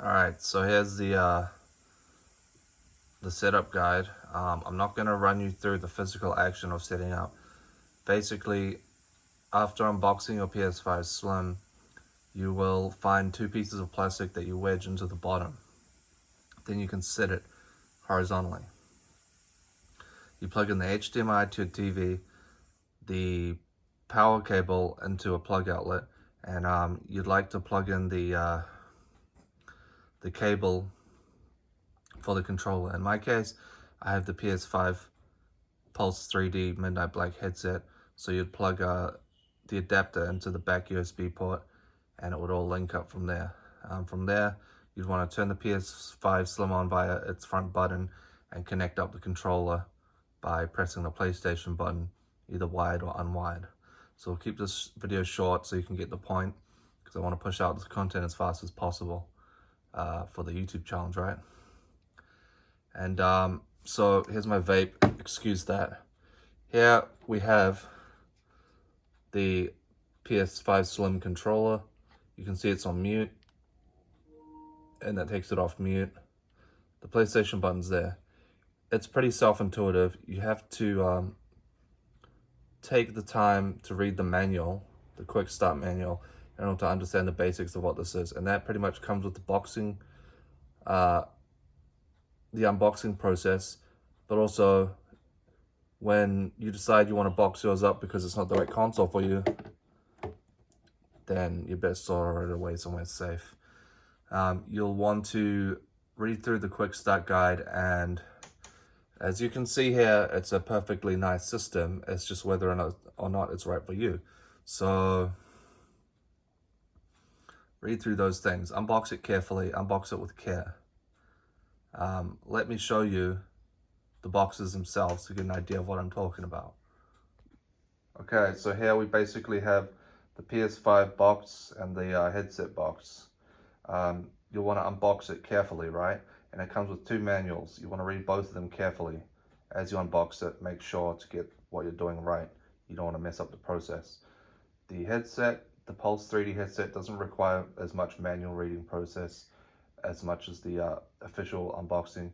Alright, so here's the setup guide. I'm not going to run you through the physical action of setting up. Basically, after unboxing your PS5 Slim, you will find two pieces of plastic that you wedge into the bottom. Then you can set it horizontally. You plug in the HDMI to your TV, the power cable into a plug outlet, and you'd like to plug in the cable for the controller. In my case, I have the PS5 Pulse 3D Midnight Black headset, so you'd plug the adapter into the back USB port and it would all link up from there. From there, you'd want to turn the PS5 Slim on via its front button and connect up the controller by pressing the PlayStation button, either wired or unwired. So we'll keep this video short so you can get the point, because I want to push out this content as fast as possible for the YouTube challenge, right? And so here's my vape, excuse that. Here we have the PS5 Slim controller. You can see it's on mute, and that takes it off mute. The PlayStation button's there. It's pretty self-intuitive. You have to take the time to read the manual, the quick start manual, in order to understand the basics of what this is. And that pretty much comes with the unboxing process, but also when you decide you want to box yours up because it's not the right console for you, then you better store it away somewhere safe. You'll want to read through the quick start guide, and as you can see here, it's a perfectly nice system. It's just whether or not it's right for you. So read through those things, unbox it carefully, unbox it with care. Let me show you the boxes themselves to get an idea of what I'm talking about. Okay, so here we basically have the PS5 box and the headset box. You'll want to unbox it carefully, right? And it comes with two manuals. You want to read both of them carefully. As you unbox it, make sure to get what you're doing right. You don't want to mess up the process. The headset, the Pulse 3D headset, doesn't require as much manual reading process as much as the official unboxing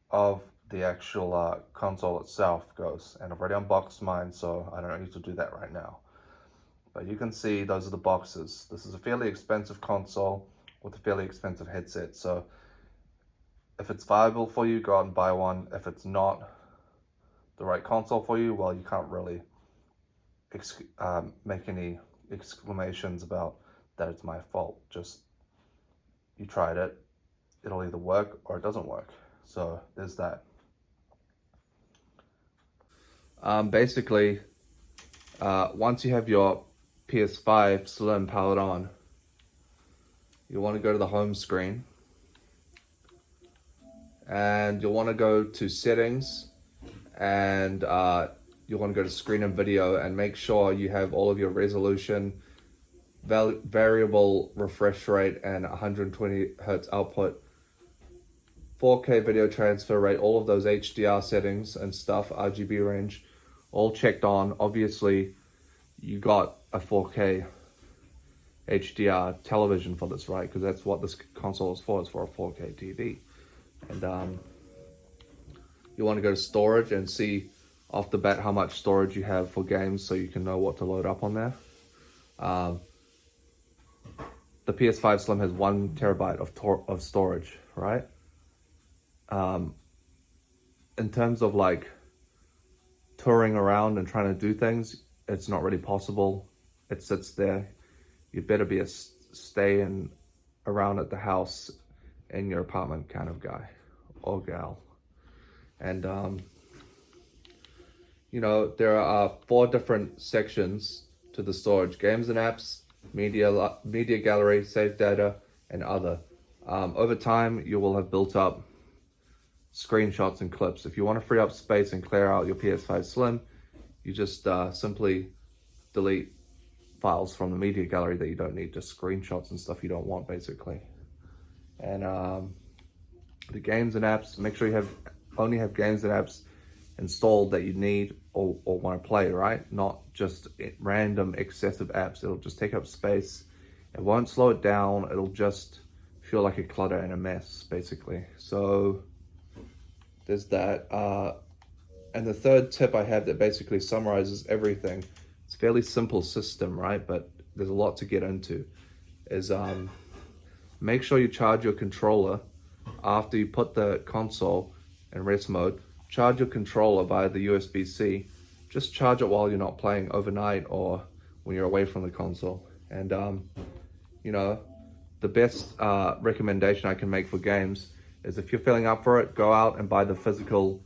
of the actual console itself goes. And I've already unboxed mine, so I don't need to do that right now. But you can see those are the boxes. This is a fairly expensive console with a fairly expensive headset. So if it's viable for you, go out and buy one. If it's not the right console for you, well, you can't really make any exclamations about that it's my fault. Just, you tried it, it'll either work or it doesn't work. So there's that. Basically, once you have your PS5 Slim powered on, you want to go to the home screen, and you'll want to go to settings, and you'll want to go to screen and video, and make sure you have all of your resolution, variable refresh rate, and 120 hertz output, 4K video transfer rate, all of those HDR settings and stuff, RGB range, all checked on. Obviously, you got a 4K HDR television for this, right? Because that's what this console is for. It's for a 4K TV. And you want to go to storage and see off the bat how much storage you have for games, so you can know what to load up on there. The PS5 Slim has 1 terabyte of storage, right? In terms of like touring around and trying to do things, it's not really possible. It sits there. You better be a staying around at the house in your apartment kind of guy or gal. And you know, there are 4 different sections to the storage: games and apps, media gallery, save data, and other. Over time, you will have built up screenshots and clips. If you want to free up space and clear out your PS5 Slim, you just simply delete files from the media gallery that you don't need, just screenshots and stuff you don't want, basically. And the games and apps, make sure you only have games and apps installed that you need or want to play, right? Not just random excessive apps. It'll just take up space. It won't slow it down. It'll just feel like a clutter and a mess, basically. So there's that. And the third tip I have that basically summarizes everything, it's a fairly simple system, right? But there's a lot to get into, is make sure you charge your controller after you put the console in rest mode. Charge your controller via the USB-C. Just charge it while you're not playing overnight or when you're away from the console. And you know, the best recommendation I can make for games is if you're feeling up for it, go out and buy the physical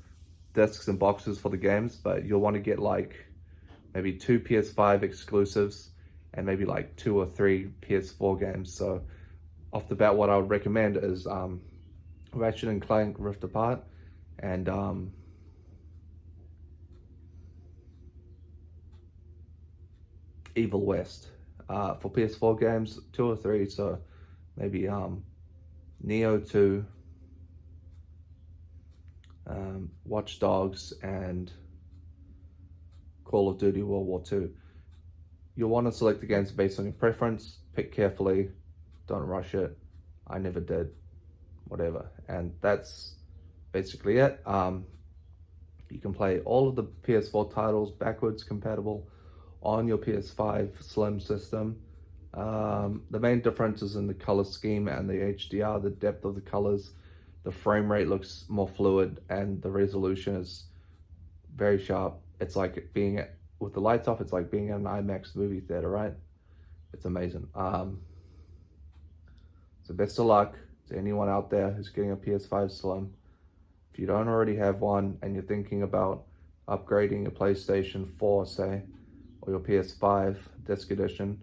discs and boxes for the games, but you'll want to get like maybe 2 PS5 exclusives and maybe like 2 or 3 PS4 games. So off the bat, what I would recommend is Ratchet and Clank Rift Apart and Evil West. For PS4 games, 2 or 3, so maybe Neo 2, Watch Dogs, and Call of Duty World War II. You'll want to select the games based on your preference, pick carefully, don't rush it. I never did, whatever. And that's basically it. You can play all of the PS4 titles backwards compatible on your PS5 Slim system. The main difference is in the color scheme and the HDR, the depth of the colors. The frame rate looks more fluid and the resolution is very sharp. It's like being with the lights off, it's like being in an IMAX movie theater, right? It's amazing. So best of luck to anyone out there who's getting a PS5 Slim. If you don't already have one and you're thinking about upgrading your PlayStation 4, say, or your PS5 Disc Edition,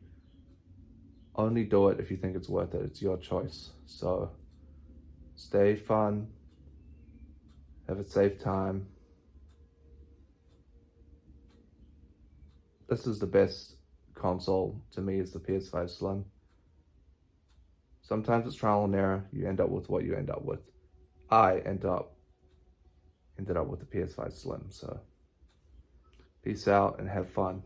only do it if you think it's worth it. It's your choice. So stay fun, have a safe time. This is the best console to me, is the PS5 Slim. Sometimes it's trial and error. You end up with what you end up with. I ended up with the PS5 Slim. So peace out and have fun.